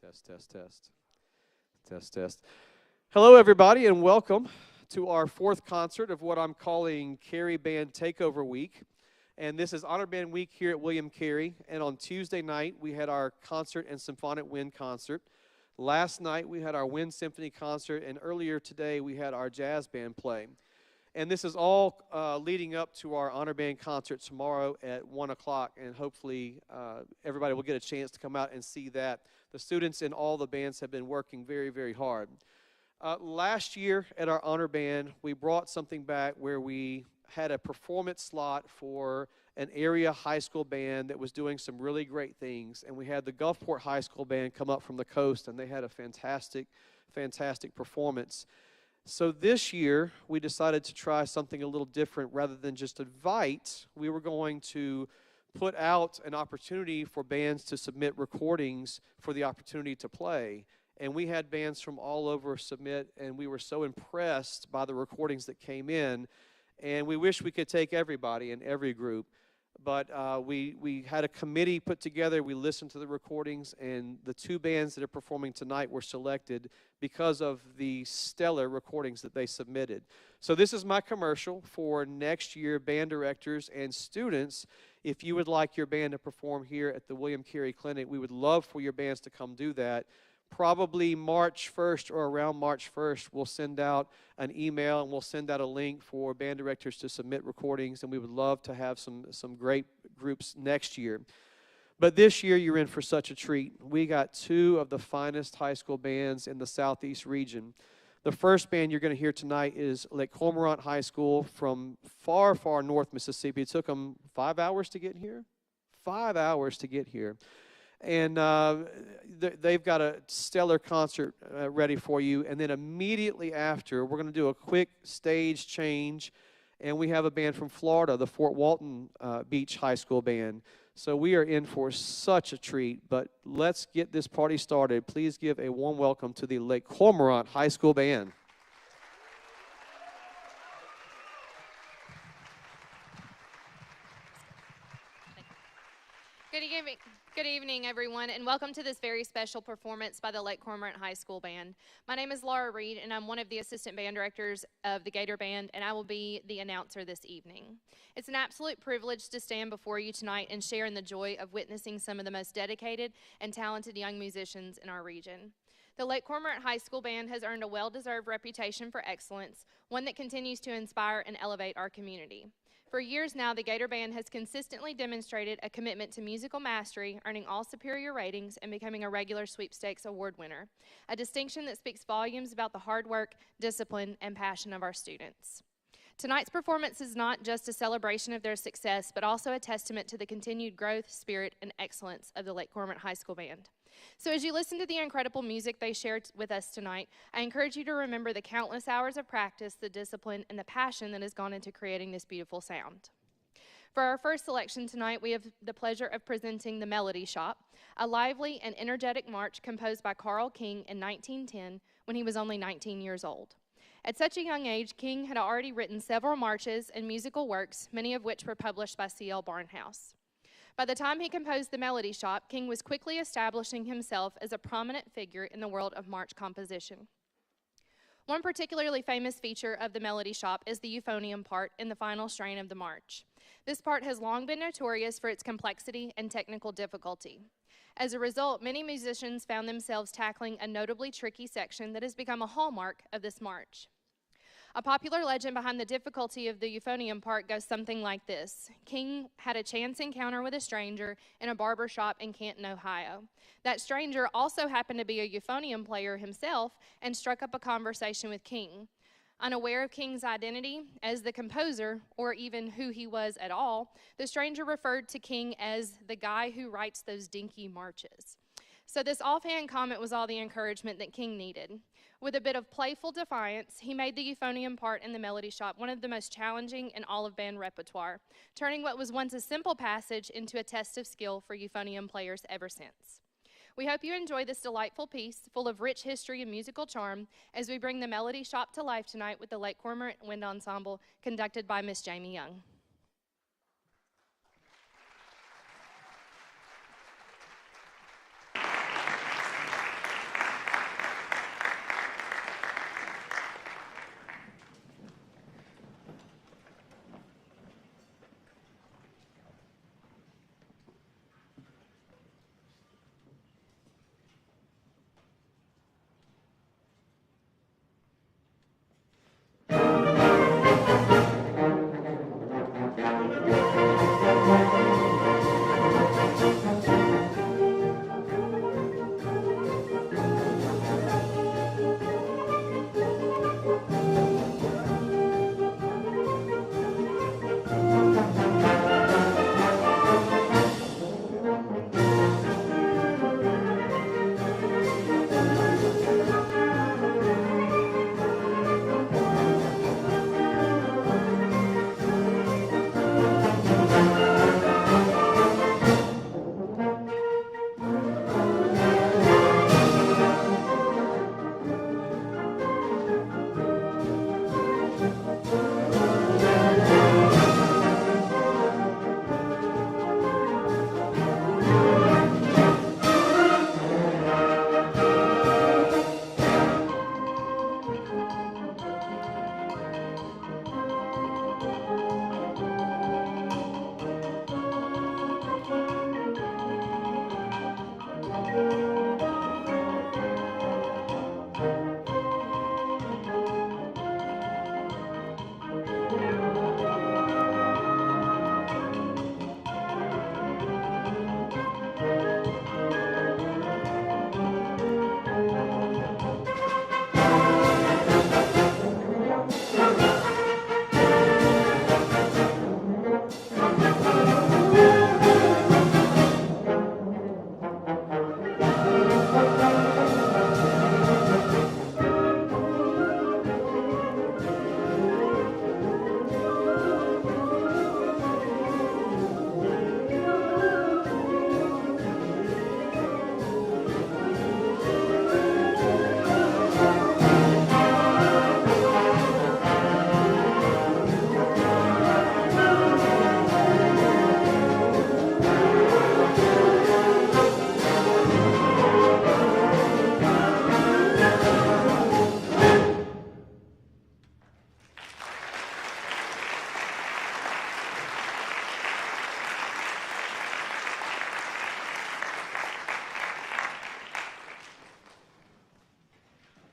Test, test, test. Test, test. Hello, everybody, and welcome to our fourth concert of what I'm calling Carey Band Takeover Week. And this is Honor Band Week here at William Carey. And on Tuesday night, we had our concert and symphonic wind concert. Last night, we had our wind symphony concert. And earlier today, we had our jazz band play. And this is all leading up to our Honor Band concert tomorrow at 1 o'clock. And hopefully, everybody will get a chance to come out and see that. The students in all the bands have been working very, very hard. Last year at our Honor Band, we brought something back where we had a performance slot for an area high school band that was doing some really great things. And we had the Gulfport High School Band come up from the coast, and they had a fantastic, fantastic performance. So this year, we decided to try something a little different. Rather than just invite, we were going to put out an opportunity for bands to submit recordings for the opportunity to play. And we had bands from all over submit, and we were so impressed by the recordings that came in. And we wish we could take everybody in every group. But we had a committee put together. We listened to the recordings, and the two bands that are performing tonight were selected because of the stellar recordings that they submitted. So this is my commercial for next year, band directors and students. If you would like your band to perform here at the William Carey Clinic, we would love for your bands to come do that. Probably March 1st or around March 1st, we'll send out an email and we'll send out a link for band directors to submit recordings, and we would love to have some great groups next year. But this year, you're in for such a treat. We got two of the finest high school bands in the southeast region. The first band you're going to hear tonight is Cormorant High School from far, far north Mississippi. It took them 5 hours to get here. 5 hours to get here. And they've got a stellar concert ready for you. And then immediately after, we're going to do a quick stage change. And we have a band from Florida, the Fort Walton Beach High School Band. So we are in for such a treat. But let's get this party started. Please give a warm welcome to the Lake Cormorant High School Band. Good evening, everyone, and welcome to this very special performance by the Lake Cormorant High School Band. My name is Laura Reed, and I'm one of the assistant band directors of the Gator Band, and I will be the announcer this evening. It's an absolute privilege to stand before you tonight and share in the joy of witnessing some of the most dedicated and talented young musicians in our region. The Lake Cormorant High School Band has earned a well-deserved reputation for excellence, one that continues to inspire and elevate our community. For years now, the Gator Band has consistently demonstrated a commitment to musical mastery, earning all superior ratings and becoming a regular sweepstakes award winner, a distinction that speaks volumes about the hard work, discipline, and passion of our students. Tonight's performance is not just a celebration of their success, but also a testament to the continued growth, spirit, and excellence of the Lake Cormorant High School Band. So as you listen to the incredible music they shared with us tonight, I encourage you to remember the countless hours of practice, the discipline, and the passion that has gone into creating this beautiful sound. For our first selection tonight, we have the pleasure of presenting The Melody Shop, a lively and energetic march composed by Carl King in 1910 when he was only 19 years old. At such a young age, King had already written several marches and musical works, many of which were published by C.L. Barnhouse. By the time he composed The Melody Shop, King was quickly establishing himself as a prominent figure in the world of march composition. One particularly famous feature of The Melody Shop is the euphonium part in the final strain of the march. This part has long been notorious for its complexity and technical difficulty. As a result, many musicians found themselves tackling a notably tricky section that has become a hallmark of this march. A popular legend behind the difficulty of the euphonium part goes something like this. King had a chance encounter with a stranger in a barber shop in Canton, Ohio. That stranger also happened to be a euphonium player himself and struck up a conversation with King. Unaware of King's identity as the composer, or even who he was at all, the stranger referred to King as the guy who writes those dinky marches. So this offhand comment was all the encouragement that King needed. With a bit of playful defiance, he made the euphonium part in The Melody Shop one of the most challenging in all of band repertoire, turning what was once a simple passage into a test of skill for euphonium players ever since. We hope you enjoy this delightful piece, full of rich history and musical charm, as we bring The Melody Shop to life tonight with the Lake Cormorant Wind Ensemble, conducted by Miss Jamie Young.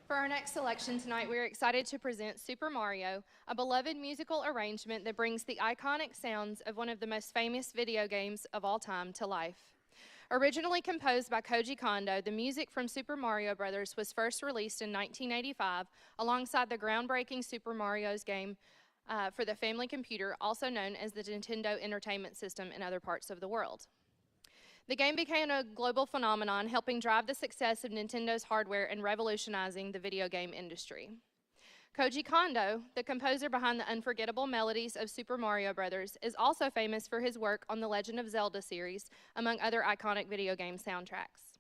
For our next selection tonight, we're excited to present Super Mario, a beloved musical arrangement that brings the iconic sounds of one of the most famous video games of all time to life. Originally composed by Koji Kondo, the music from Super Mario Bros. Was first released in 1985 alongside the groundbreaking Super Mario's game for the family computer, also known as the Nintendo Entertainment System in other parts of the world. The game became a global phenomenon, helping drive the success of Nintendo's hardware and revolutionizing the video game industry. Koji Kondo, the composer behind the unforgettable melodies of Super Mario Bros., is also famous for his work on the Legend of Zelda series, among other iconic video game soundtracks.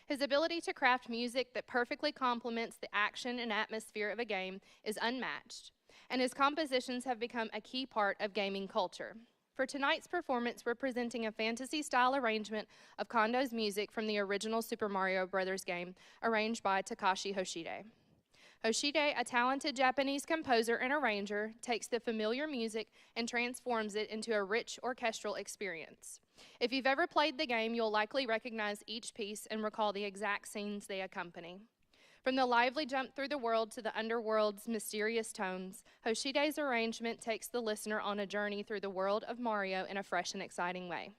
His ability to craft music that perfectly complements the action and atmosphere of a game is unmatched, and his compositions have become a key part of gaming culture. For tonight's performance, we're presenting a fantasy-style arrangement of Kondo's music from the original Super Mario Bros. Game, arranged by Takashi Hoshide. Hoshide, a talented Japanese composer and arranger, takes the familiar music and transforms it into a rich orchestral experience. If you've ever played the game, you'll likely recognize each piece and recall the exact scenes they accompany. From the lively jump through the world to the underworld's mysterious tones, Hoshide's arrangement takes the listener on a journey through the world of Mario in a fresh and exciting way.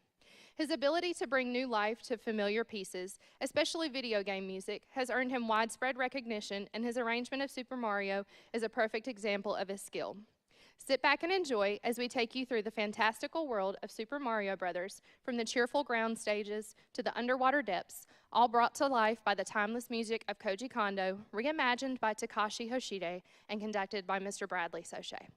His ability to bring new life to familiar pieces, especially video game music, has earned him widespread recognition, and his arrangement of Super Mario is a perfect example of his skill. Sit back and enjoy as we take you through the fantastical world of Super Mario Bros., from the cheerful ground stages to the underwater depths, all brought to life by the timeless music of Koji Kondo, reimagined by Takashi Hoshide, and conducted by Mr. Bradley Sochet.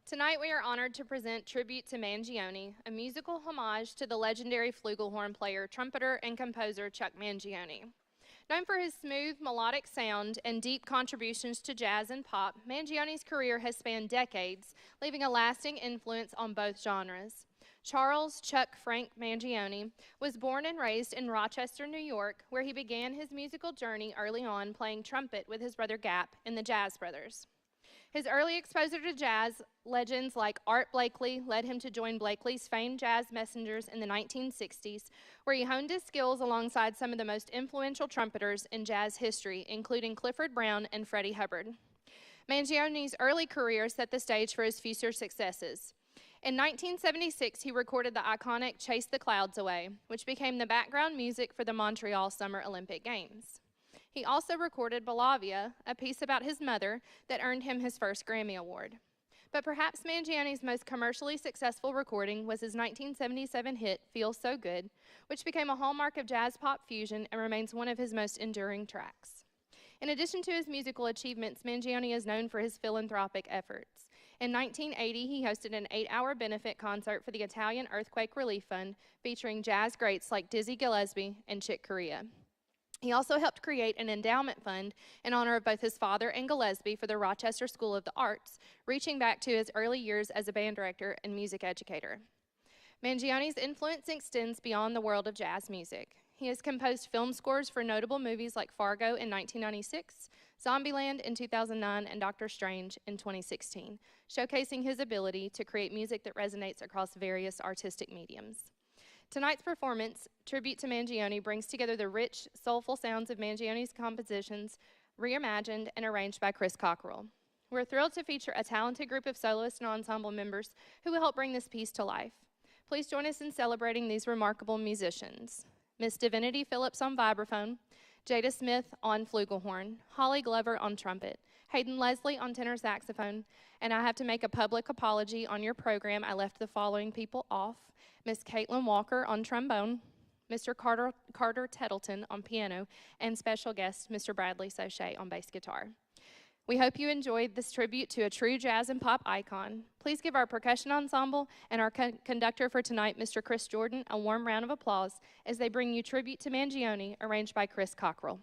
Tonight we are honored to present Tribute to Mangione, a musical homage to the legendary flugelhorn player, trumpeter, and composer Chuck Mangione. Known for his smooth, melodic sound and deep contributions to jazz and pop, Mangione's career has spanned decades, leaving a lasting influence on both genres. Charles Chuck Frank Mangione was born and raised in Rochester, New York, where he began his musical journey early on playing trumpet with his brother Gap in the Jazz Brothers. His early exposure to jazz legends like Art Blakey led him to join Blakey's famed jazz messengers in the 1960s, where he honed his skills alongside some of the most influential trumpeters in jazz history, including Clifford Brown and Freddie Hubbard. Mangione's early career set the stage for his future successes. In 1976, he recorded the iconic Chase the Clouds Away, which became the background music for the Montreal Summer Olympic Games. He also recorded Bellavia, a piece about his mother that earned him his first Grammy Award. But perhaps Mangione's most commercially successful recording was his 1977 hit, Feel So Good, which became a hallmark of jazz pop fusion and remains one of his most enduring tracks. In addition to his musical achievements, Mangione is known for his philanthropic efforts. In 1980, he hosted an 8-hour benefit concert for the Italian Earthquake Relief Fund, featuring jazz greats like Dizzy Gillespie and Chick Corea. He also helped create an endowment fund in honor of both his father and Gillespie for the Rochester School of the Arts, reaching back to his early years as a band director and music educator. Mangione's influence extends beyond the world of jazz music. He has composed film scores for notable movies like Fargo in 1996, Zombieland in 2009, and Doctor Strange in 2016, showcasing his ability to create music that resonates across various artistic mediums. Tonight's performance, Tribute to Mangione, brings together the rich, soulful sounds of Mangione's compositions, reimagined and arranged by Chris Cockrell. We're thrilled to feature a talented group of soloist and ensemble members who will help bring this piece to life. Please join us in celebrating these remarkable musicians. Miss Divinity Phillips on vibraphone, Jada Smith on flugelhorn, Holly Glover on trumpet, Hayden Leslie on tenor saxophone, and I have to make a public apology on your program. I left the following people off: Miss Caitlin Walker on trombone, Mr. Carter Tettleton on piano, and special guest Mr. Bradley Sochet on bass guitar. We hope you enjoyed this tribute to a true jazz and pop icon. Please give our percussion ensemble and our conductor for tonight, Mr. Chris Jordan, a warm round of applause as they bring you Tribute to Mangione, arranged by Chris Cockrell.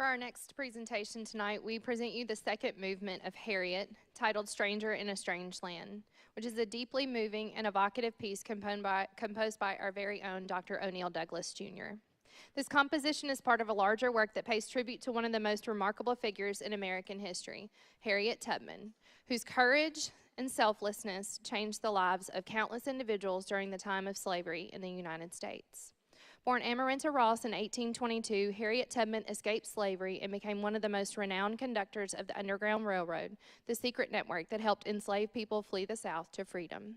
For our next presentation tonight, we present you the second movement of Harriet, titled Stranger in a Strange Land, which is a deeply moving and evocative piece composed by our very own Dr. O'Neill Douglas, Jr. This composition is part of a larger work that pays tribute to one of the most remarkable figures in American history, Harriet Tubman, whose courage and selflessness changed the lives of countless individuals during the time of slavery in the United States. Born Amaranta Ross in 1822, Harriet Tubman escaped slavery and became one of the most renowned conductors of the Underground Railroad, the secret network that helped enslaved people flee the South to freedom.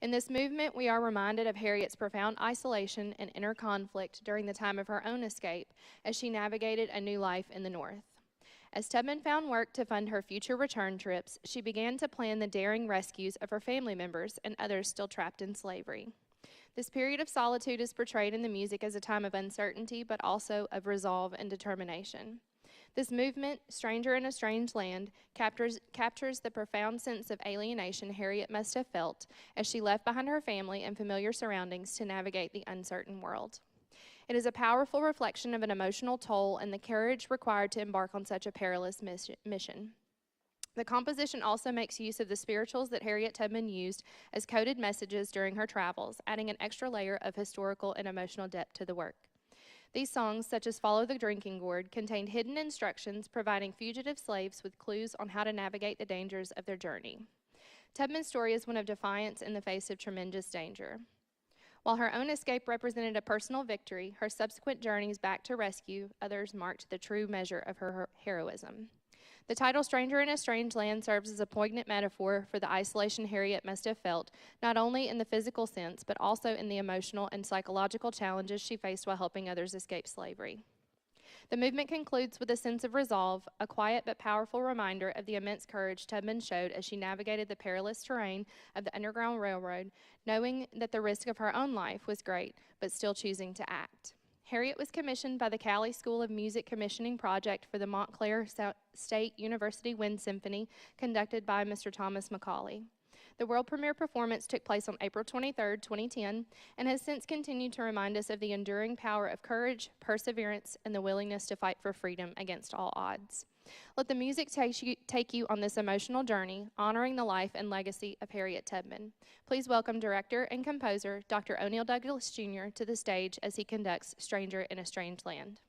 In this movement, we are reminded of Harriet's profound isolation and inner conflict during the time of her own escape as she navigated a new life in the North. As Tubman found work to fund her future return trips, she began to plan the daring rescues of her family members and others still trapped in slavery. This period of solitude is portrayed in the music as a time of uncertainty, but also of resolve and determination. This movement, Stranger in a Strange Land, captures the profound sense of alienation Harriet must have felt as she left behind her family and familiar surroundings to navigate the uncertain world. It is a powerful reflection of an emotional toll and the courage required to embark on such a perilous mission. The composition also makes use of the spirituals that Harriet Tubman used as coded messages during her travels, adding an extra layer of historical and emotional depth to the work. These songs, such as Follow the Drinking Gourd, contained hidden instructions providing fugitive slaves with clues on how to navigate the dangers of their journey. Tubman's story is one of defiance in the face of tremendous danger. While her own escape represented a personal victory, her subsequent journeys back to rescue others marked the true measure of her heroism. The title Stranger in a Strange Land serves as a poignant metaphor for the isolation Harriet must have felt, not only in the physical sense, but also in the emotional and psychological challenges she faced while helping others escape slavery. The movement concludes with a sense of resolve, a quiet but powerful reminder of the immense courage Tubman showed as she navigated the perilous terrain of the Underground Railroad, knowing that the risk of her own life was great, but still choosing to act. Harriet was commissioned by the Cali School of Music Commissioning Project for the Montclair State University Wind Symphony, conducted by Mr. Thomas Macaulay. The world premiere performance took place on April 23, 2010, and has since continued to remind us of the enduring power of courage, perseverance, and the willingness to fight for freedom against all odds. Let the music take you on this emotional journey, honoring the life and legacy of Harriet Tubman. Please welcome director and composer Dr. O'Neill Douglas, Jr. to the stage as he conducts Stranger in a Strange Land.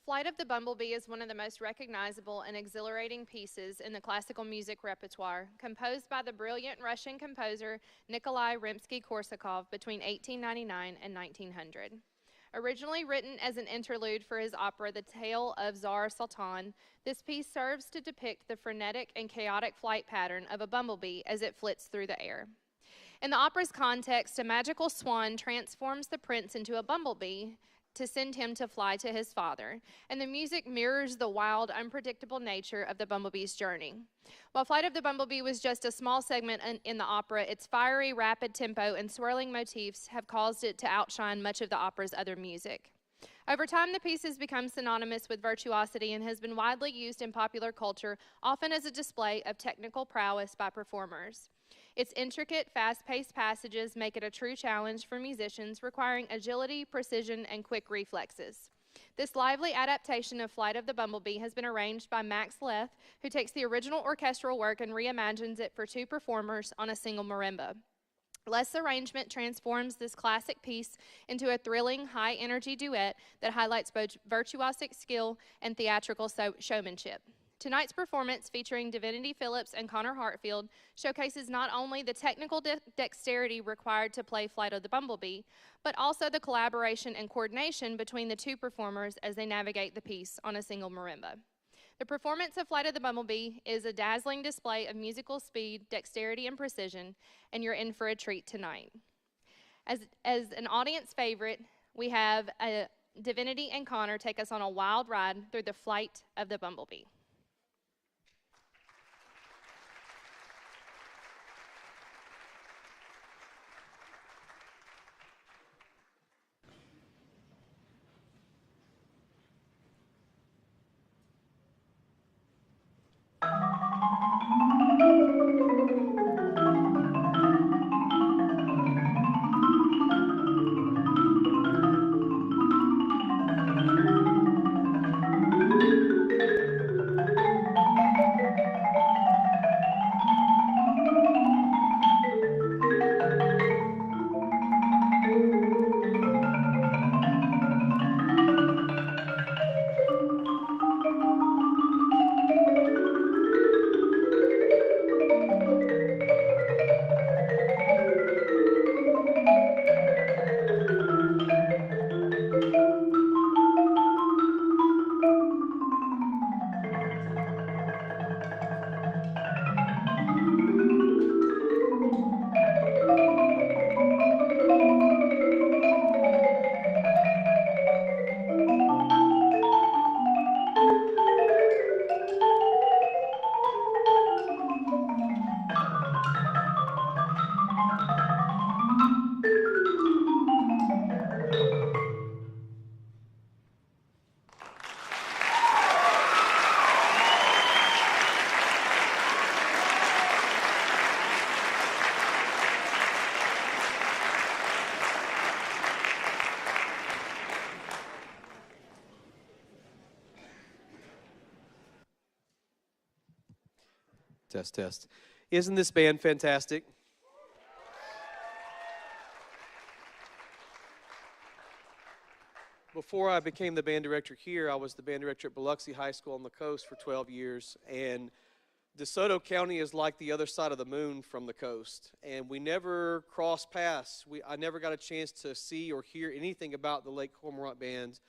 Flight of the Bumblebee is one of the most recognizable and exhilarating pieces in the classical music repertoire, composed by the brilliant Russian composer Nikolai Rimsky-Korsakov between 1899 and 1900. Originally written as an interlude for his opera The Tale of Tsar Sultan, this piece serves to depict the frenetic and chaotic flight pattern of a bumblebee as it flits through the air. In the opera's context, a magical swan transforms the prince into a bumblebee to send him to fly to his father, and the music mirrors the wild, unpredictable nature of the bumblebee's journey. While Flight of the Bumblebee was just a small segment in the opera, its fiery, rapid tempo and swirling motifs have caused it to outshine much of the opera's other music. Over time, the piece has become synonymous with virtuosity and has been widely used in popular culture, often as a display of technical prowess by performers. Its intricate, fast-paced passages make it a true challenge for musicians, requiring agility, precision, and quick reflexes. This lively adaptation of Flight of the Bumblebee has been arranged by Max Leth, who takes the original orchestral work and reimagines it for two performers on a single marimba. Leth's arrangement transforms this classic piece into a thrilling, high-energy duet that highlights both virtuosic skill and theatrical showmanship. Tonight's performance, featuring Divinity Phillips and Connor Hartfield, showcases not only the technical dexterity required to play Flight of the Bumblebee, but also the collaboration and coordination between the two performers as they navigate the piece on a single marimba. The performance of Flight of the Bumblebee is a dazzling display of musical speed, dexterity, and precision, and you're in for a treat tonight. As an audience favorite, we have Divinity and Connor take us on a wild ride through the Flight of the Bumblebee. Test, test. Isn't this band fantastic? Before I became the band director here, I was the band director at Biloxi High School on the coast for 12 years. And DeSoto County is like the other side of the moon from the coast. And we never crossed paths. I never got a chance to see or hear anything about the Lake Cormorant band.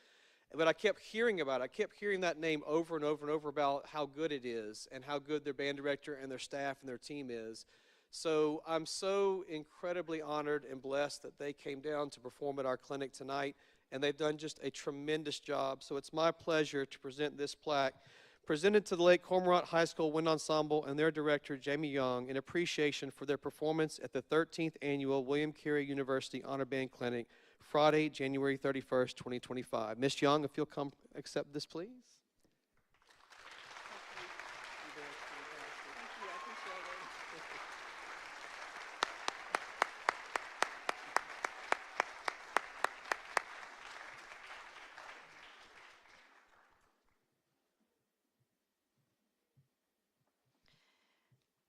But I kept hearing about it. I kept hearing that name over and over and over about how good it is and how good their band director and their staff and their team is. So I'm so incredibly honored and blessed that they came down to perform at our clinic tonight, and they've done just a tremendous job. So it's my pleasure to present this plaque, presented to the Lake Cormorant High School Wind Ensemble and their director, Jamie Young, in appreciation for their performance at the 13th Annual William Carey University Honor Band Clinic, Friday, January 31st, 2025. Ms. Young, if you'll come accept this, please.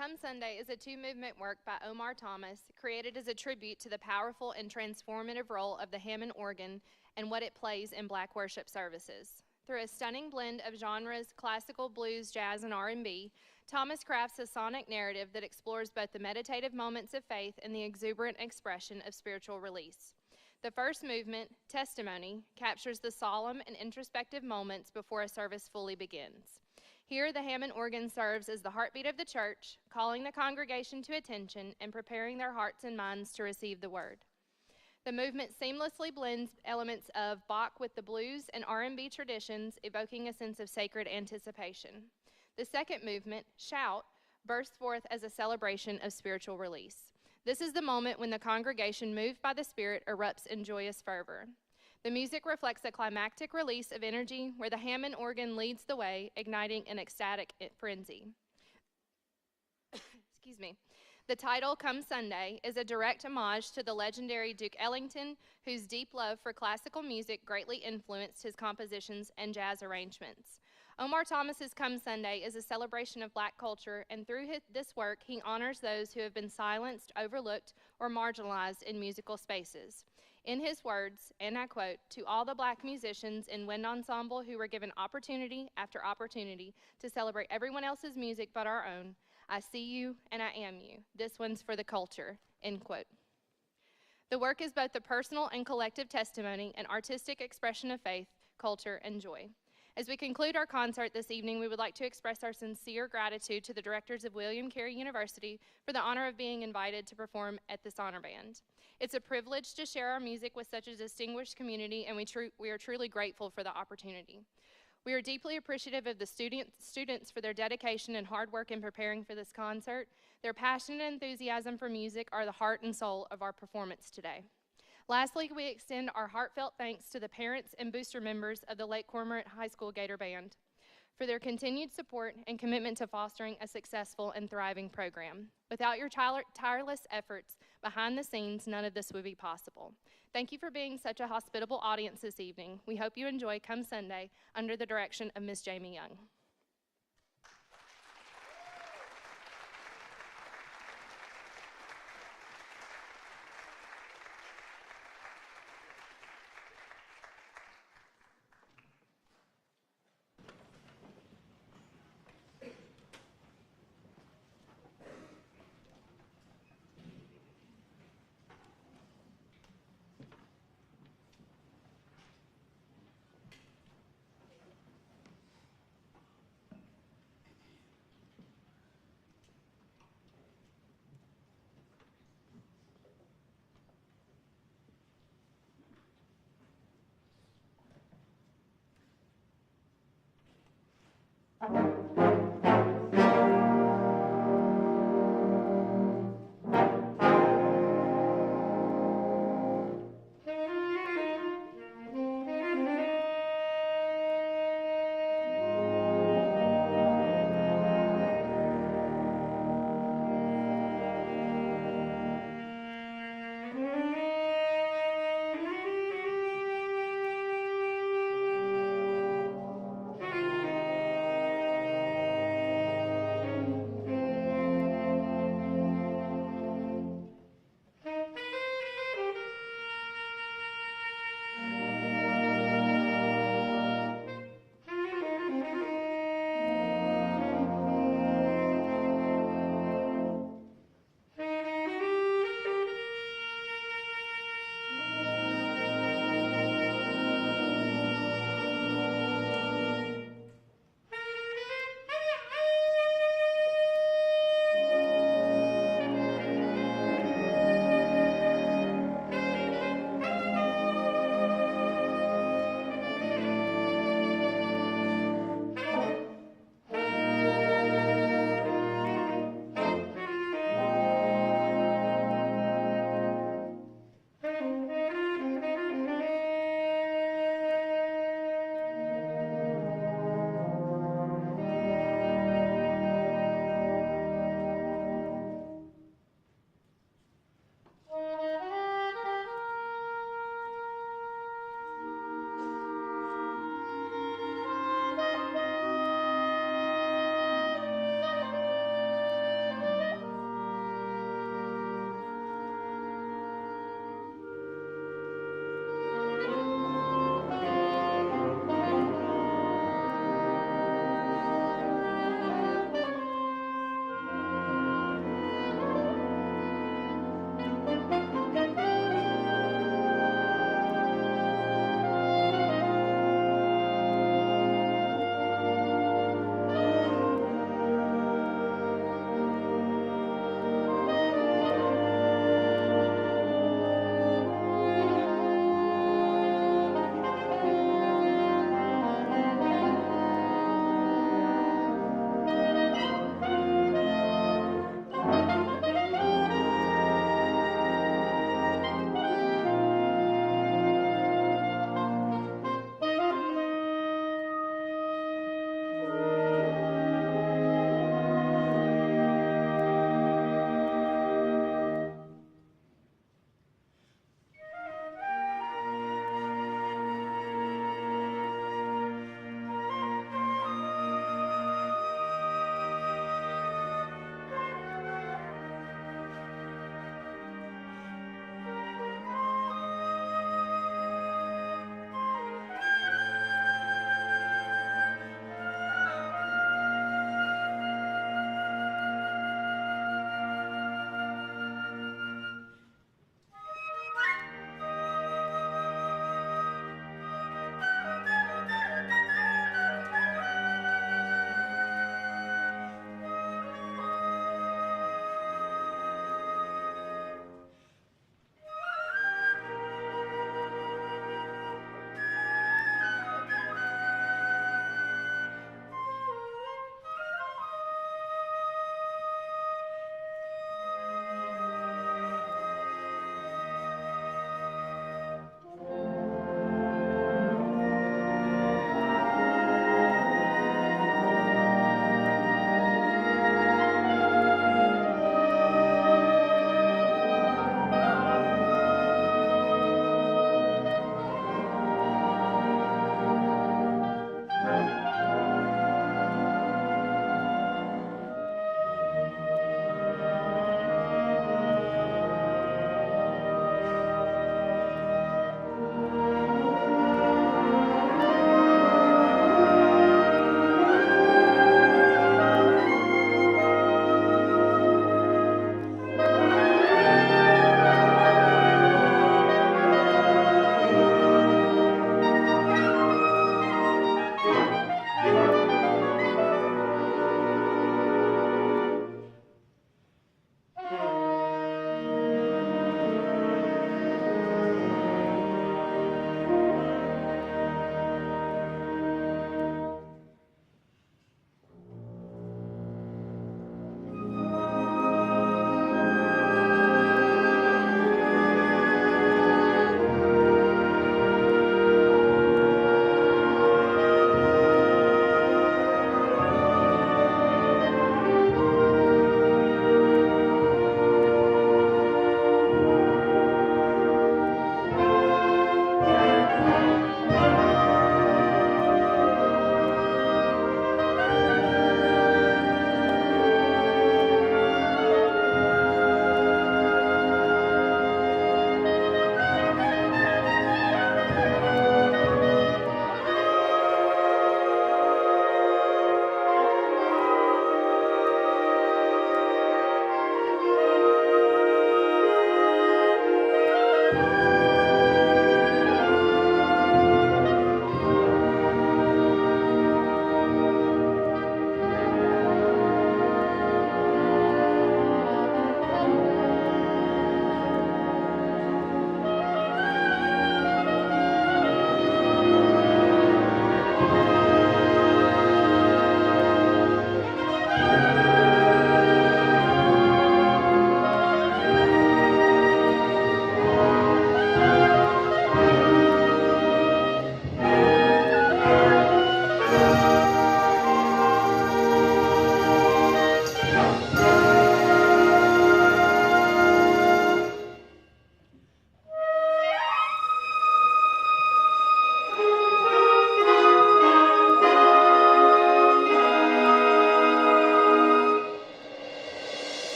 Come Sunday is a two-movement work by Omar Thomas, created as a tribute to the powerful and transformative role of the Hammond organ and what it plays in black worship services. through a stunning blend of genres, classical, blues, jazz, and R&B, Thomas crafts a sonic narrative that explores both the meditative moments of faith and the exuberant expression of spiritual release. The first movement, Testimony, captures the solemn and introspective moments before a service fully begins. Here, the Hammond organ serves as the heartbeat of the church, calling the congregation to attention and preparing their hearts and minds to receive the word. The movement seamlessly blends elements of Bach with the blues and R&B traditions, evoking a sense of sacred anticipation. The second movement, Shout, bursts forth as a celebration of spiritual release. This is the moment when the congregation, moved by the Spirit, erupts in joyous fervor. The music reflects a climactic release of energy where the Hammond organ leads the way, igniting an ecstatic frenzy. Excuse me. The title, Come Sunday, is a direct homage to the legendary Duke Ellington, whose deep love for classical music greatly influenced his compositions and jazz arrangements. Omar Thomas's Come Sunday is a celebration of Black culture, and through this work, he honors those who have been silenced, overlooked, or marginalized in musical spaces. In his words, and I quote, "To all the Black musicians in wind ensemble who were given opportunity after opportunity to celebrate everyone else's music but our own, I see you and I am you. This one's for the culture," end quote. The work is both the personal and collective testimony and artistic expression of faith, culture, and joy. As we conclude our concert this evening, we would like to express our sincere gratitude to the directors of William Carey University for the honor of being invited to perform at this honor band. It's a privilege to share our music with such a distinguished community, and we are truly grateful for the opportunity. We are deeply appreciative of the students for their dedication and hard work in preparing for this concert. Their passion and enthusiasm for music are the heart and soul of our performance today. Lastly, we extend our heartfelt thanks to the parents and booster members of the Lake Cormorant High School Gator Band for their continued support and commitment to fostering a successful and thriving program. Without your tireless efforts behind the scenes, none of this would be possible. Thank you for being such a hospitable audience this evening. We hope you enjoy Come Sunday under the direction of Ms. Jamie Young.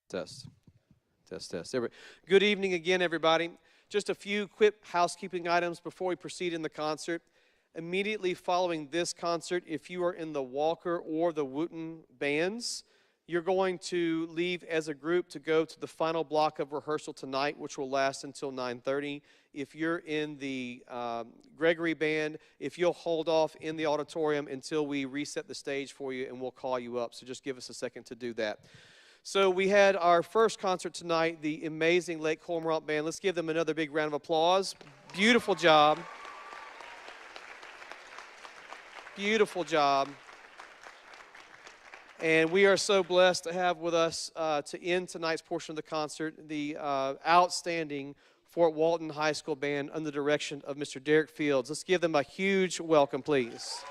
Test. Test, test. Good evening again, everybody. Just a few quick housekeeping items before we proceed in the concert. Immediately following this concert, if you are in the Walker or the Wooten bands, you're going to leave as a group to go to the final block of rehearsal tonight, which will last until 9:30. If you're in the Gregory band, if you'll hold off in the auditorium until we reset the stage for you, and we'll call you up. So just give us a second to do that. So we had our first concert tonight, the amazing Lake Cormorant band. Let's give them another big round of applause. Beautiful job. Beautiful job. And we are so blessed to have with us to end tonight's portion of the concert the outstanding Fort Walton High School band under the direction of Mr. Derek Fields. Let's give them a huge welcome, please.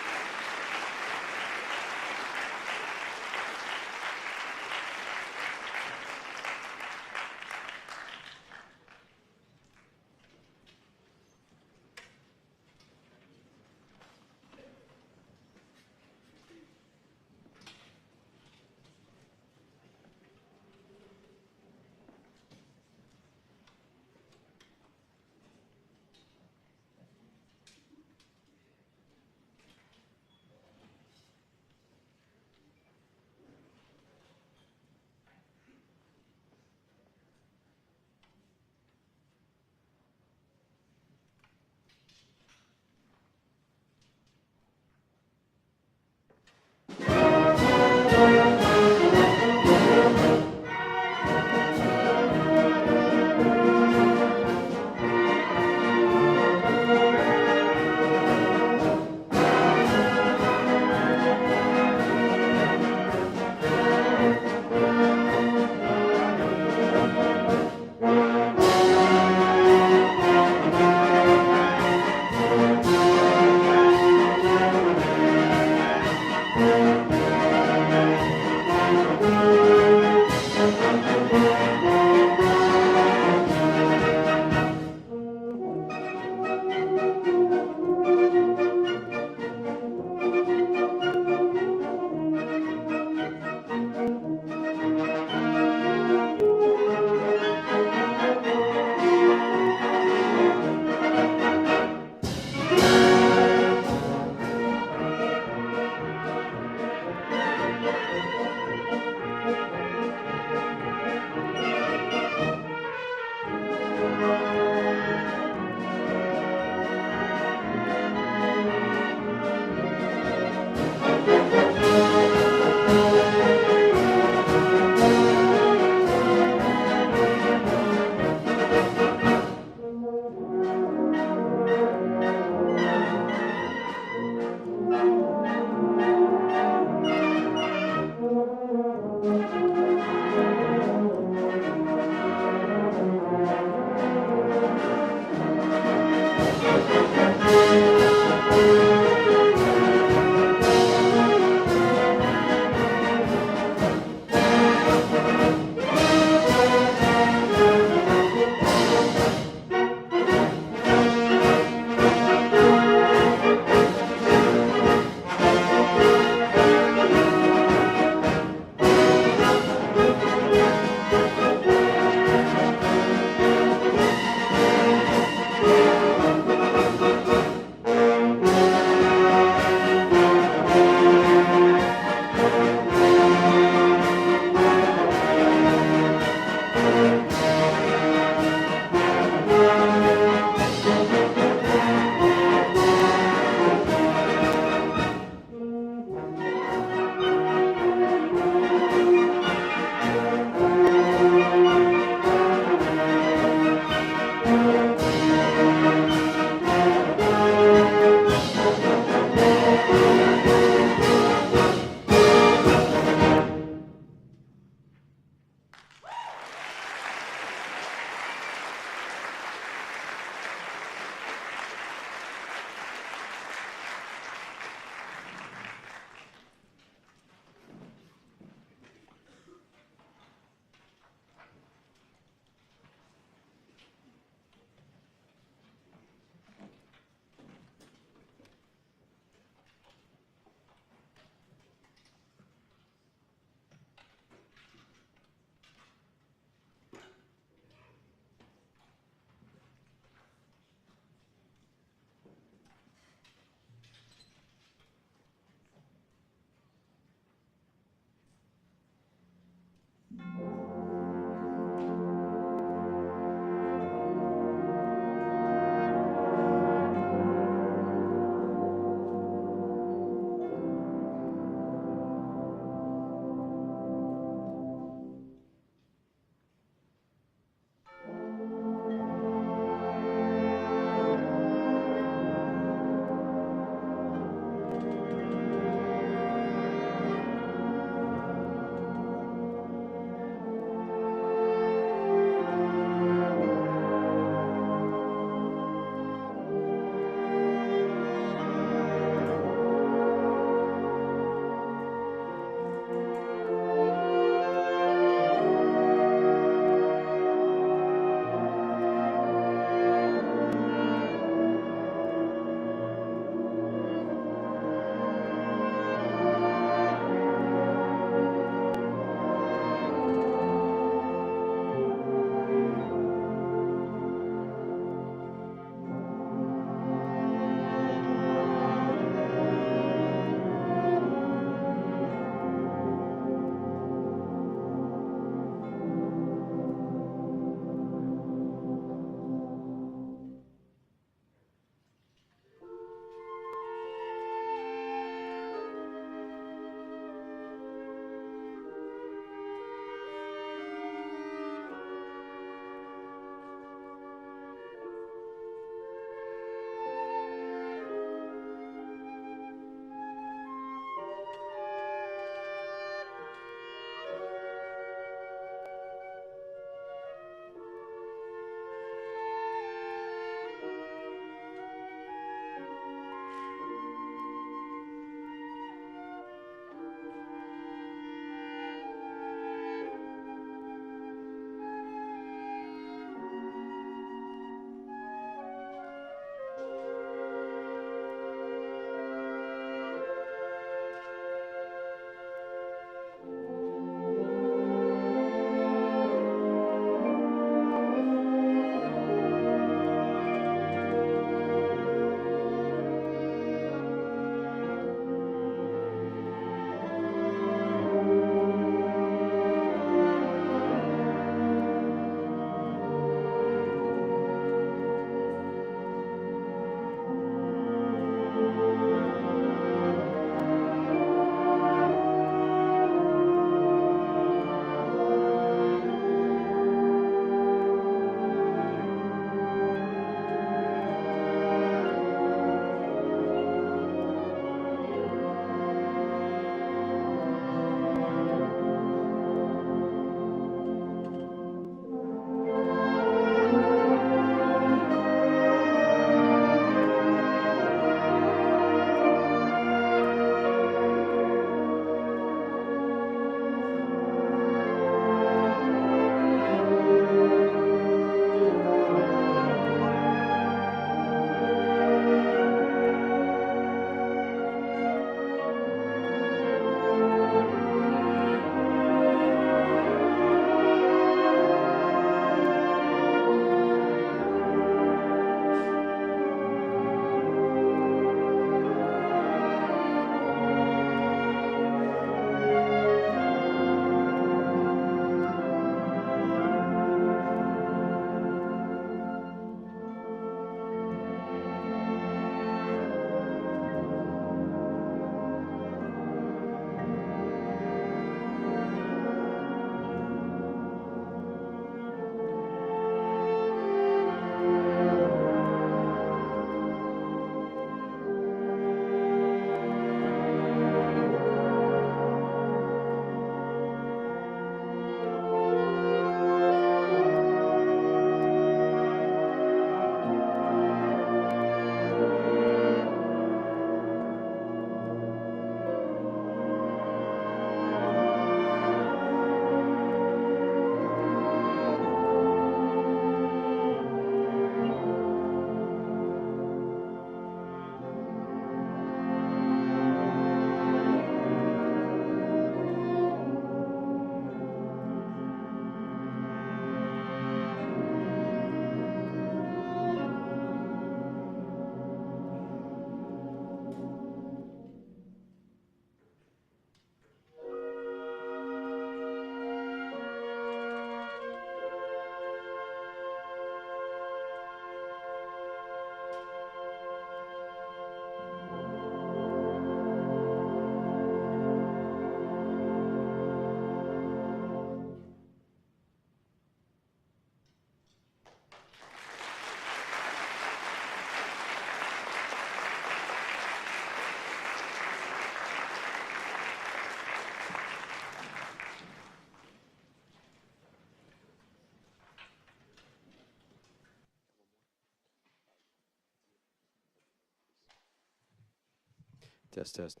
Test, test.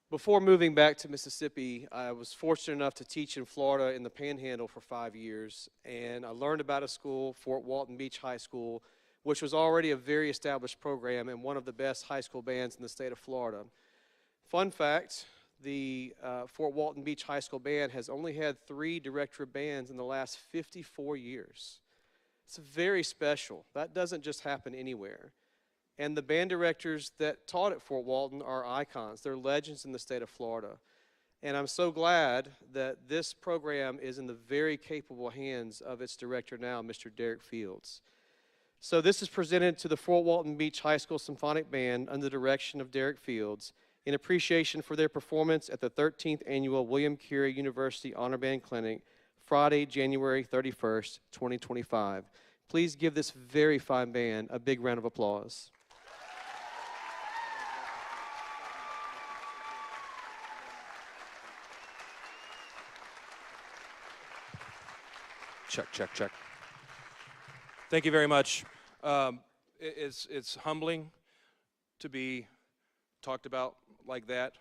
Before moving back to Mississippi, I was fortunate enough to teach in Florida in the Panhandle for 5 years, and I learned about a school, Fort Walton Beach High School, which was already a very established program and one of the best high school bands in the state of Florida. Fun fact, the Fort Walton Beach High School band has only had 3 director of bands in the last 54 years. It's very special. That doesn't just happen anywhere. And the band directors that taught at Fort Walton are icons. They're legends in the state of Florida. And I'm so glad that this program is in the very capable hands of its director now, Mr. Derek Fields. So this is presented to the Fort Walton Beach High School Symphonic Band under the direction of Derek Fields in appreciation for their performance at the 13th Annual William Carey University Honor Band Clinic, Friday, January 31st, 2025. Please give this very fine band a big round of applause. Check, check, check. Thank you very much. It's humbling to be talked about like that.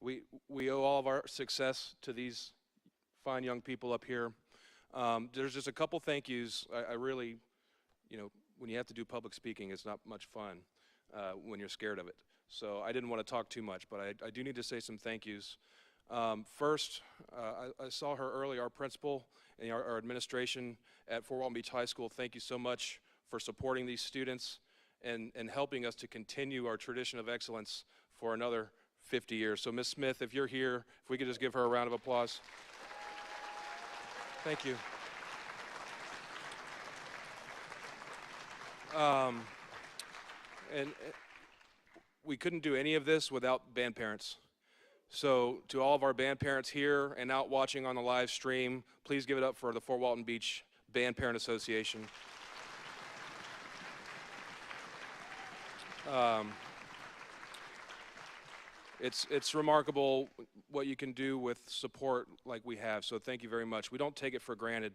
We owe all of our success to these fine young people up here. There's just a couple thank yous. I really, when you have to do public speaking, it's not much fun when you're scared of it. So I didn't want to talk too much, but I do need to say some thank yous. First, I saw her earlier, our principal and our administration at Fort Walton Beach High School. Thank you so much for supporting these students and helping us to continue our tradition of excellence for another 50 years. So Ms. Smith, if you're here, if we could just give her a round of applause. Thank you. And we couldn't do any of this without band parents. So to all of our band parents here and out watching on the live stream, please give it up for the Fort Walton Beach Band Parent Association. It's remarkable what you can do with support like we have, so thank you very much. We don't take it for granted.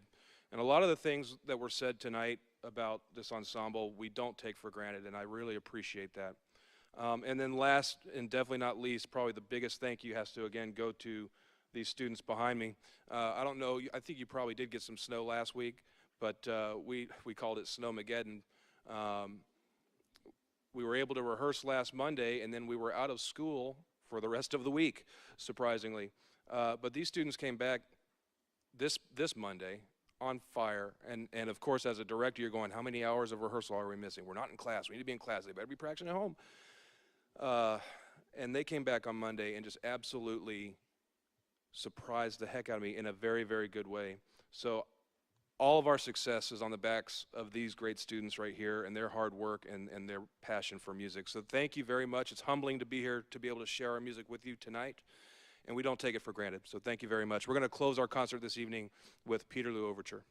And a lot of the things that were said tonight about this ensemble, we don't take for granted, and I really appreciate that. And then last, and definitely not least, probably the biggest thank you has to, again, go to these students behind me. I don't know, I think you probably did get some snow last week, but we called it Snowmageddon. We were able to rehearse last Monday, and then we were out of school for the rest of the week, surprisingly. But these students came back this Monday on fire, and of course, as a director, you're going, how many hours of rehearsal are we missing? We're not in class. We need to be in class. They better be practicing at home. And they came back on Monday and just absolutely surprised the heck out of me in a very, very good way. So all of our success is on the backs of these great students right here and their hard work and their passion for music. So thank you very much. It's humbling to be here to be able to share our music with you tonight, and we don't take it for granted. So thank you very much. We're going to close our concert this evening with Peterloo Overture.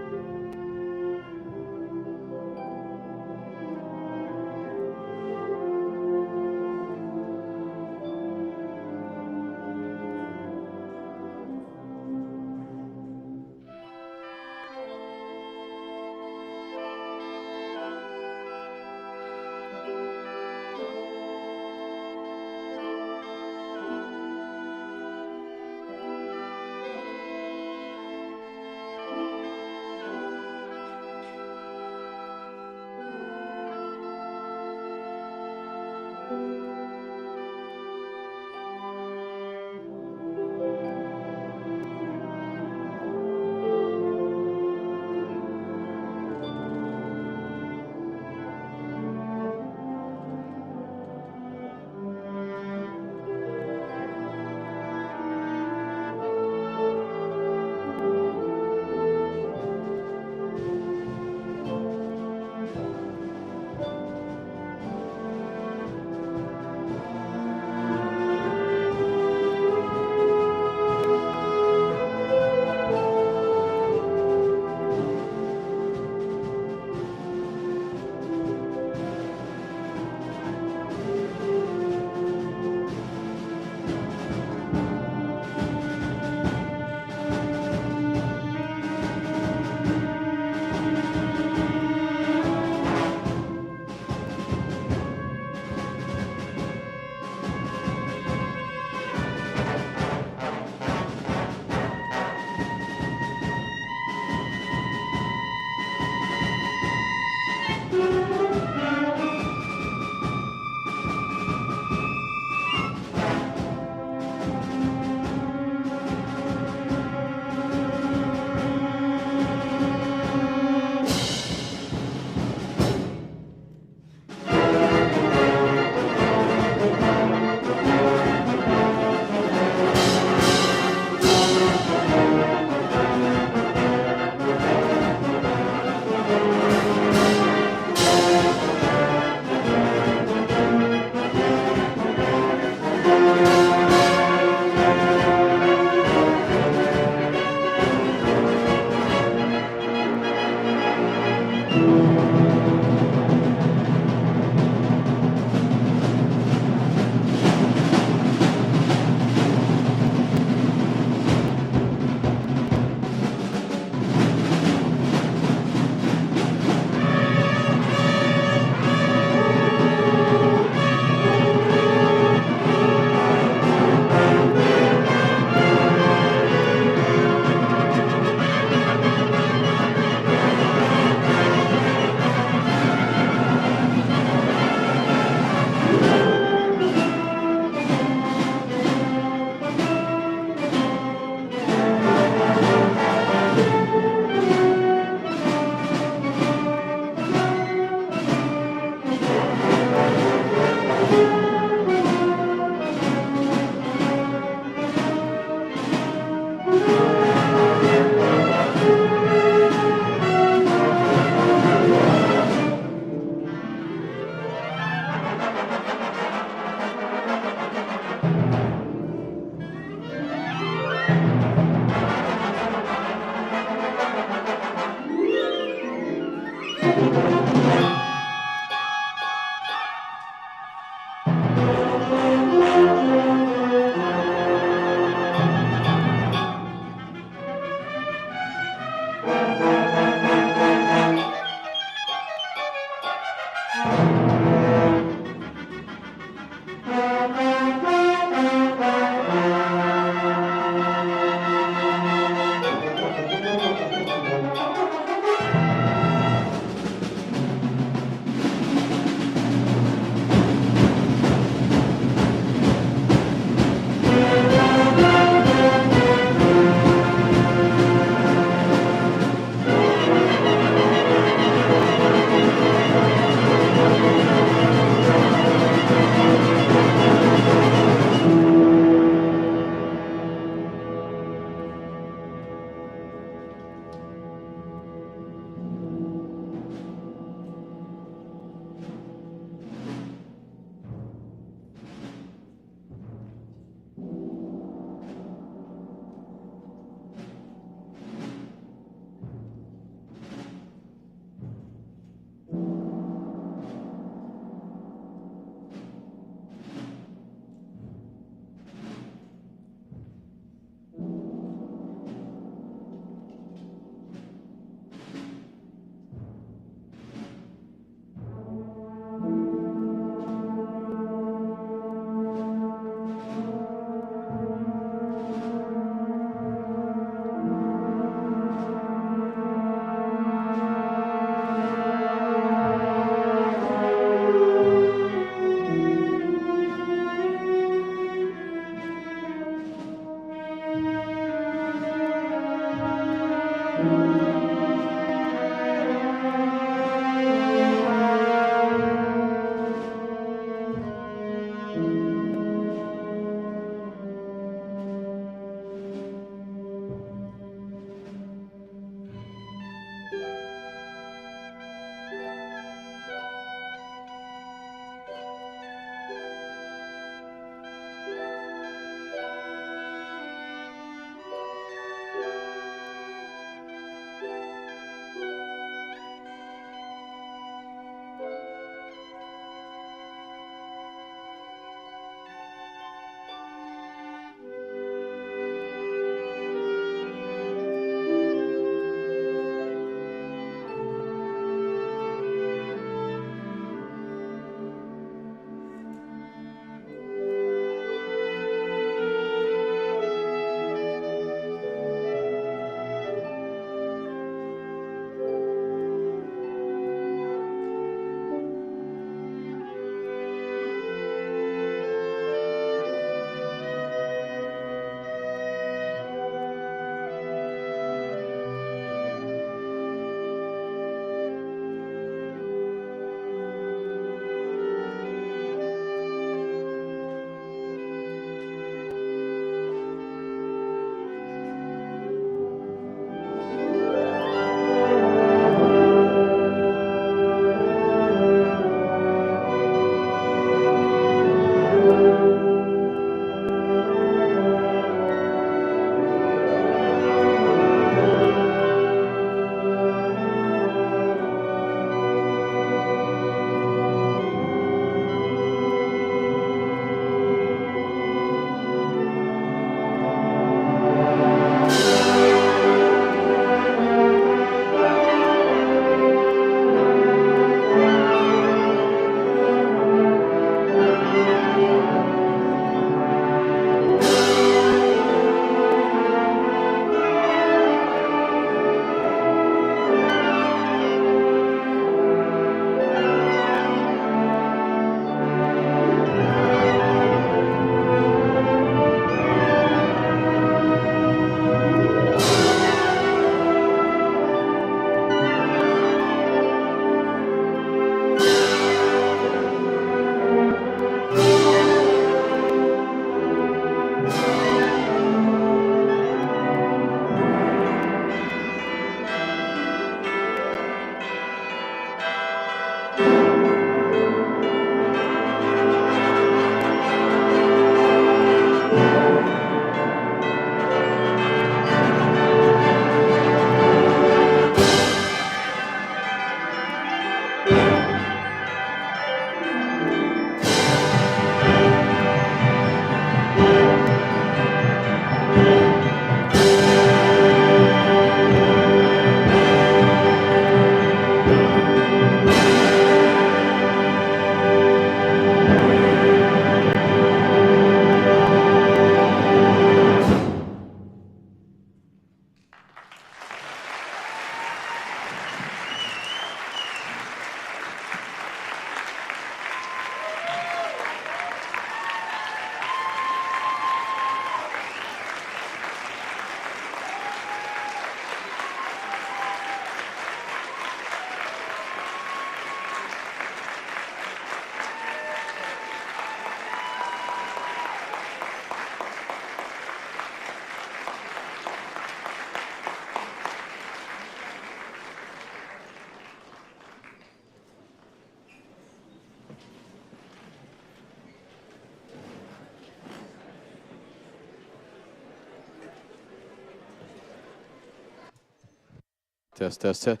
Test, test, test.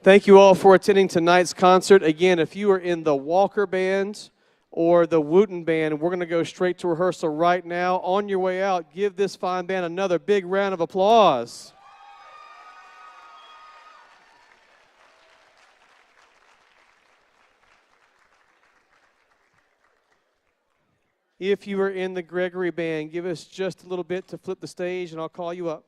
Thank you all for attending tonight's concert. Again, if you are in the Walker Band or the Wooten Band, we're going to go straight to rehearsal right now. On your way out, give this fine band another big round of applause. If you are in the Gregory Band, give us just a little bit to flip the stage, and I'll call you up.